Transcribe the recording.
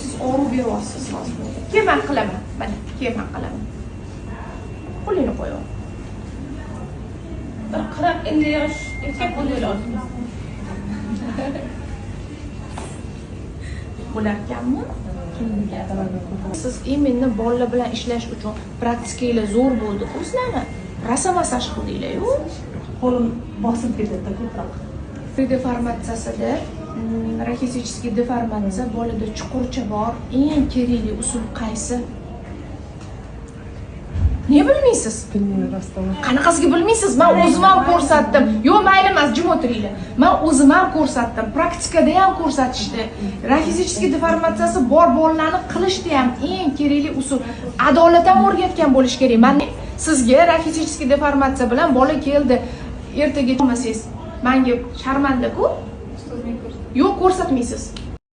siz orib beryapsiz hozir. Keyin men qilaman. Mana, keyin men qilaman. Qo'lini qo'ying. Bir 40-50 yosh erkak bo'layotgan. Bo'larkanmi? Siz imенно bolalar bilan ishlash uchun praktikanglar zo'r bo'ldi. O'zlari rosa massaj qildinglar-yu. Qo'lim bosib ketadi ko'proq. Deformatsiyasida raxizический deformatsiya bolada chuqurcha bor. Eng kerakli usul qaysi? Ne bilmaysiz? Bilmayman rostdan. Qanaqasiga bilmaysiz? Men o'zim ham ko'rsatdim. Yo'q, mayli emas, jim o'tiringlar. Men o'zim ham ko'rsatdim. Praktikada ham ko'rsatishdi. Raxizический deformatsiyasi bor bolalarni qilishda ham eng kerakli usul. Adolat ham o'rgatgan bo'lish kerak. Men sizga raxizический deformatsiya bilan bola keldi. Ertaga olmasangiz, menga sharmanda-ku. Yo'q, ko'rsatmaysiz.